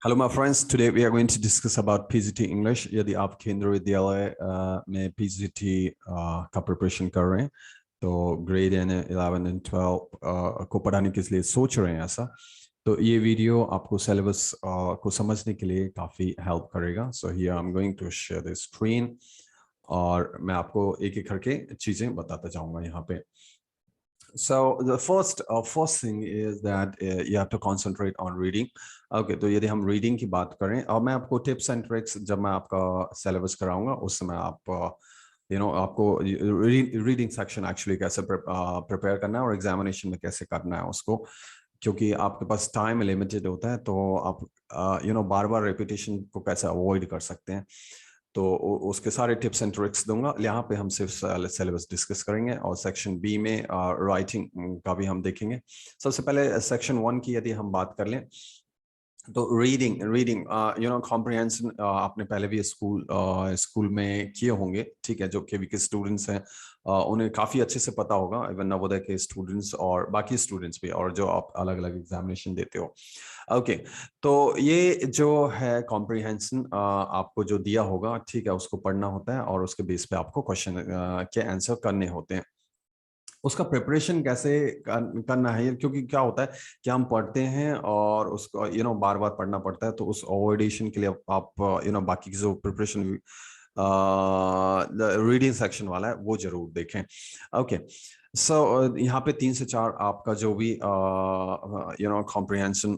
Hello my friends, today we are going to discuss about PGT English। यदि आप केंद्रीय विद्यालय में PGT का प्रिपरेशन कर रहे हैं तो ग्रेड 11 एंड 12 को पढ़ाने के लिए सोच रहे हैं ऐसा, तो ये वीडियो आपको सिलेबस को समझने के लिए काफ़ी हेल्प करेगा। So here I am going to share the screen और मैं आपको एक एक करके चीज़ें बताता जाऊंगा यहाँ पे। So the first thing is that you have to concentrate on reading. Okay, तो यदि हम reading की बात करें और मैं आपको tips and tricks जब मैं आपका syllabus कराऊंगा उस समय आप आपको reading section actually कैसे prepare करना है और examination में कैसे करना है उसको, क्योंकि आपके पास टाइम लिमिटेड होता है तो आप बार बार रेपिटेशन को कैसे अवॉइड कर सकते हैं, तो उसके सारे टिप्स एंड ट्रिक्स दूंगा। यहाँ पे हम सिर्फ सिलेबस डिस्कस करेंगे और सेक्शन बी में राइटिंग का भी हम देखेंगे। सबसे पहले सेक्शन 1 की यदि हम बात कर लें तो रीडिंग कॉम्प्रिहेंशन आपने पहले भी स्कूल में किए होंगे, ठीक है। जो केवी के स्टूडेंट्स हैं उन्हें काफ़ी अच्छे से पता होगा, इवन नवोदय के स्टूडेंट्स और बाकी स्टूडेंट्स भी, और जो आप अलग अलग एग्जामिनेशन देते हो। ओके, तो ये जो है कॉम्प्रिहेंशन आपको जो दिया होगा, ठीक है, उसको पढ़ना होता है और उसके बेस पे आपको क्वेश्चन के आंसर करने होते हैं। उसका प्रिपरेशन कैसे करना है, क्योंकि क्या होता है कि हम पढ़ते हैं और उसको बार बार पढ़ना पड़ता है, तो उस अवॉइडेशन के लिए आप बाकी की जो प्रिपरेशन रीडिंग सेक्शन वाला है वो जरूर देखें। ओके, सो यहाँ पे 3 से 4 आपका जो भी कॉम्प्रिहेंशन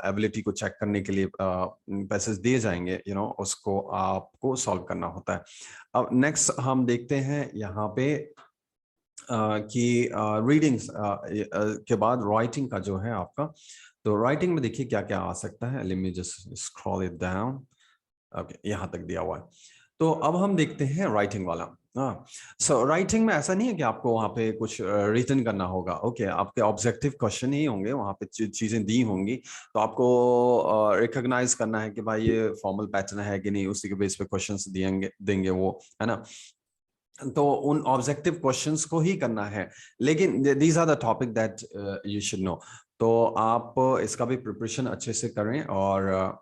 एबिलिटी को चेक करने के लिए पैसेज दिए जाएंगे, उसको आपको सॉल्व करना होता है। अब नेक्स्ट हम देखते हैं यहाँ पे कि रीडिंग्स के बाद राइटिंग का जो है आपका, तो राइटिंग में देखिए क्या क्या आ सकता है। Let me just scroll it down. Okay, यहाँ तक दिया हुआ है। तो अब हम देखते हैं राइटिंग वाला। हाँ, सो राइटिंग में ऐसा नहीं है कि आपको वहाँ पे कुछ रिटन करना होगा। ओके, आपके ऑब्जेक्टिव क्वेश्चन ही होंगे, वहाँ पे चीजें दी होंगी, तो आपको रिकॉग्नाइज करना है कि भाई ये फॉर्मल पैटर्न है कि नहीं, उसी के बेस पे क्वेश्चंस देंगे वो, है ना। तो उन ऑब्जेक्टिव क्वेश्चंस को ही करना है, लेकिन these are the topic that you should know. तो आप इसका भी प्रिपरेशन अच्छे से करें और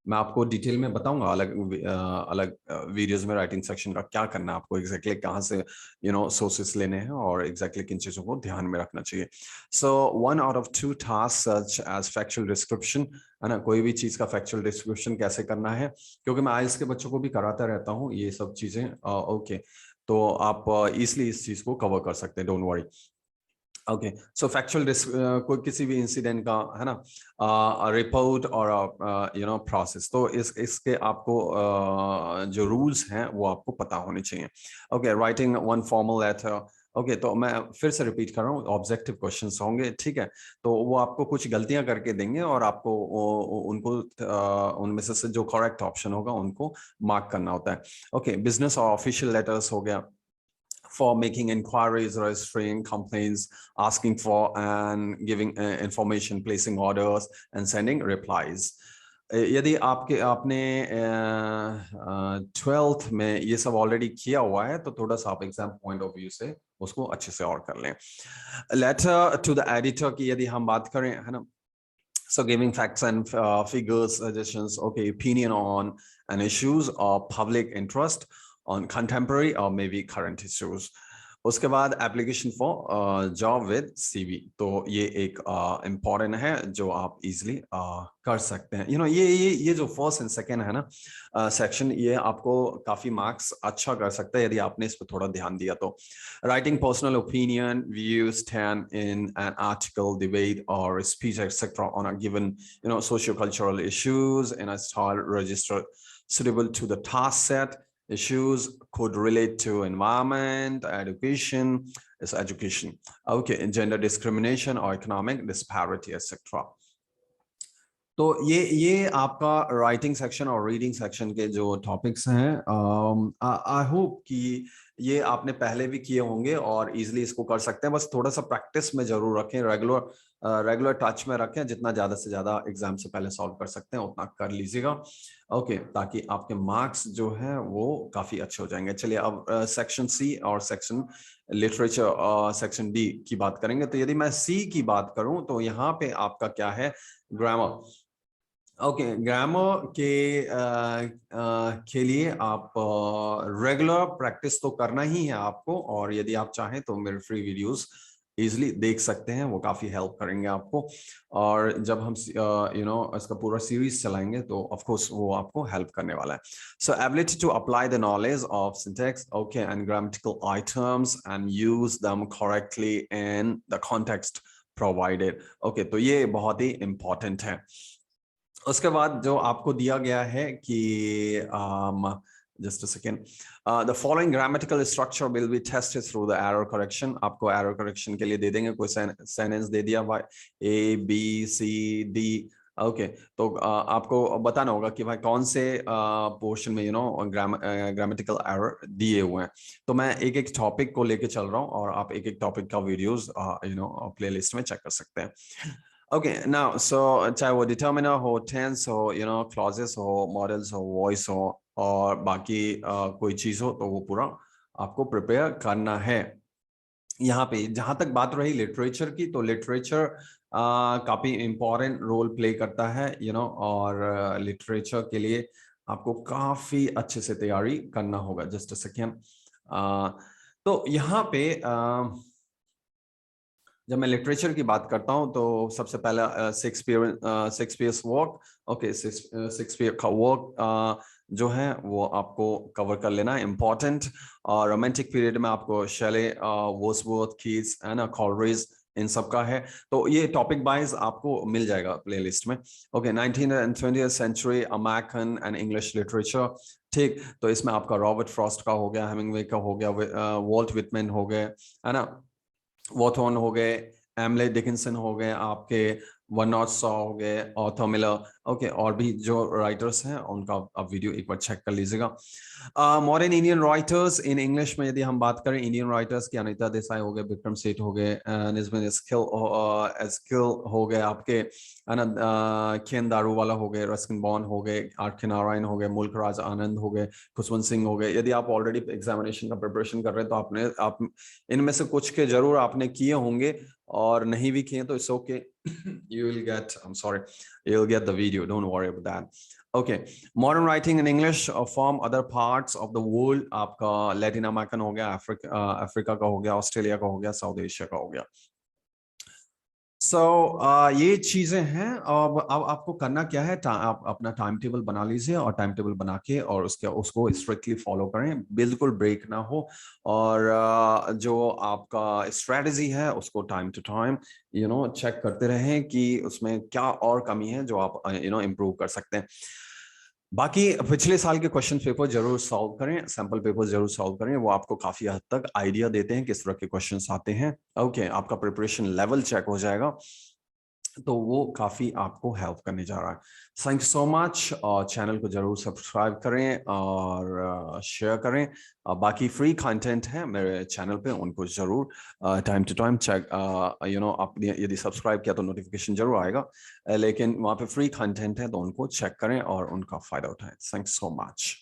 मैं आपको डिटेल में बताऊंगा अलग अलग वीडियोस में राइटिंग सेक्शन का क्या करना है आपको, एग्जैक्टली कहाँ से सोर्सेस लेने हैं और एग्जैक्टली किन चीजों को ध्यान में रखना चाहिए। सो 1 out of 2 tasks such as factual description, है ना, कोई भी चीज का फैक्चुअल डिस्क्रिप्शन कैसे करना है, क्योंकि मैं आइल्स के बच्चों को भी कराता रहता हूँ ये सब चीजें। ओके, तो आप इजिली इस चीज को कवर कर सकते हैं, don't worry. Okay, so factual कोई किसी भी इंसिडेंट का, है ना, रिपोर्ट और प्रोसेस, तो इसके आपको जो रूल्स हैं वो आपको पता होने चाहिए। Okay, writing 1 formal letter. Okay, तो मैं फिर से रिपीट कर रहा हूँ, ऑब्जेक्टिव क्वेश्चंस होंगे, ठीक है। तो वो आपको कुछ गलतियां करके देंगे और आपको उनको उनमें से जो करेक्ट ऑप्शन होगा उनको मार्क करना होता है। ओके, बिजनेस और ऑफिशियल लेटर्स हो गया, for making inquiries, registering complaints, asking for and giving information, placing orders and sending replies। यदि आपने 12th में ये सब ऑलरेडी किया हुआ है तो थोड़ा सा आप एग्जाम पॉइंट ऑफ व्यू से उसको अच्छे से और कर लें। लेटर टू द एडिटर की यदि हम बात करें, है ना, so giving facts and figures, suggestions, okay, opinion on an issues of public interest on contemporary or maybe current issues। उसके बाद application for job with CV, तो ये एक इम्पॉर्टेंट है जो आप इजीली कर सकते हैं। ये जो फर्स्ट एंड सेकंड है ना सेक्शन, ये आपको काफी मार्क्स अच्छा कर सकता है यदि आपने इस पर थोड़ा ध्यान दिया तो। Writing personal opinion, views, stand in an article, debate और speech etcetera on a given socio cultural issues in a style register suitable to the task set। Issues could relate to environment, education, is education, okay, gender discrimination or economic disparity, etc। तो ये आपका writing section और reading section के जो topics हैं, I hope कि ये आपने पहले भी किए होंगे और इजीली इसको कर सकते हैं। बस थोड़ा सा प्रैक्टिस में जरूर रखें, रेगुलर टच में रखें, जितना ज्यादा से ज्यादा एग्जाम से पहले सॉल्व कर सकते हैं उतना कर लीजिएगा। ओके, ताकि आपके मार्क्स जो है वो काफी अच्छे हो जाएंगे। चलिए अब सेक्शन सी और सेक्शन लिटरेचर सेक्शन डी की बात करेंगे। तो यदि मैं सी की बात करूं तो यहाँ पे आपका क्या है, ग्रामर। ओके, ग्रामर के लिए आप रेगुलर प्रैक्टिस तो करना ही है आपको, और यदि आप चाहें तो मेरे फ्री वीडियोस इजिली देख सकते हैं, वो काफी हेल्प करेंगे आपको। और जब हम इसका पूरा सीरीज चलाएंगे तो ऑफ कोर्स वो आपको हेल्प करने वाला है। So ability to apply the knowledge of syntax, okay, and grammatical items and use them correctly in the context provided. Okay, तो ये बहुत ही इंपॉर्टेंट है। उसके बाद जो आपको दिया गया है कि just a second, the following grammatical structure will be tested through the error correction. आपको एरर करेक्शन के लिए दे देंगे, कोई सेंटेंस दे दिया भाई A B C D, okay, तो आपको बताना होगा कि भाई कौन से पोर्शन में ग्रामेटिकल एरर दिए हुए हैं। तो मैं एक एक टॉपिक को लेके चल रहा हूँ और आप एक एक टॉपिक का वीडियोस प्लेलिस्ट में चेक कर सकते हैं। Okay, now, so चाहे वो determiner हो, tense हो, clauses हो, models हो, voice हो, और बाकी कोई चीज हो, तो वो पूरा आपको प्रिपेयर करना है। यहाँ पे जहां तक बात रही लिटरेचर की, तो लिटरेचर काफी इंपॉर्टेंट रोल प्ले करता है, और लिटरेचर के लिए आपको काफी अच्छे से तैयारी करना होगा। जस्ट अ सेकेंड, तो यहाँ पे जब मैं लिटरेचर की बात करता हूं तो सबसे पहला शेक्सपियर्स वर्क। ओके, शेक्सपियर का वर्क जो है वो आपको कवर कर लेना है, इम्पोर्टेंट। और रोमांटिक पीरियड में आपको शेले, वर्ड्सवर्थ, कीट्स, है ना, कॉलरिज, इन सब का है। तो ये टॉपिक वाइज आपको मिल जाएगा प्लेलिस्ट में। Okay, 19th and 20th century American and English literature, ठीक, तो इसमें आपका रॉबर्ट फ्रॉस्ट का हो गया, हेमिंगवे का हो गया, वॉल्ट विटमैन हो गए, है ना, वॉथॉर्न हो गए, एमले डिकिंसन हो गए, आपके वन नॉट सॉ हो गए, ऑर्थर मिलर, ओके, और भी जो राइटर्स हैं उनका आप वीडियो एक बार चेक कर लीजिएगा। Modern Indian writers in English में यदि हम बात करें, इंडियन राइटर्स की अनीता देसाई हो गए, विक्रम सेठ हो गए, निजमिन स्किल हो गए आपके, है ना, खेन दारूवाला हो गए, रस्किन बॉन्ड हो गए, आर के नारायण हो गए, मुल्क राज आनंद हो गए, खुशवंत सिंह हो गए। यदि आप ऑलरेडी एग्जामिनेशन का प्रिपरेशन कर रहे हैं तो आप इनमें से कुछ के जरूर आपने किए होंगे, और नहीं भी किए तो it's okay, you will get, I'm sorry, you'll get the video, don't worry about that. Okay, modern writing in English from other parts of the world, आपका लैटिन अमेरिकन हो गया, अफ्रीका का हो गया, ऑस्ट्रेलिया का हो गया, साउथ एशिया का हो गया। सो ये चीजें हैं। अब आपको करना क्या है, आप अपना टाइम टेबल बना लीजिए, और टाइम टेबल बना के और उसको स्ट्रिक्टली फॉलो करें, बिल्कुल ब्रेक ना हो। और जो आपका स्ट्रेटजी है उसको टाइम टू टाइम चेक करते रहें कि उसमें क्या और कमी है जो आप इम्प्रूव कर सकते हैं। बाकी पिछले साल के क्वेश्चन पेपर जरूर सॉल्व करें, सैंपल पेपर जरूर सॉल्व करें, वो आपको काफी हद तक आइडिया देते हैं किस तरह के क्वेश्चंस आते हैं। ओके, आपका प्रिपरेशन लेवल चेक हो जाएगा, तो वो काफी आपको हेल्प करने जा रहा है। थैंक यू सो मच, और चैनल को जरूर सब्सक्राइब करें और शेयर करें। बाकी फ्री कंटेंट है मेरे चैनल पे, उनको जरूर टाइम टू टाइम चेक, आपने यदि सब्सक्राइब किया तो नोटिफिकेशन जरूर आएगा, लेकिन वहाँ पे फ्री कंटेंट है तो उनको चेक करें और उनका फायदा उठाएं। Thank so much.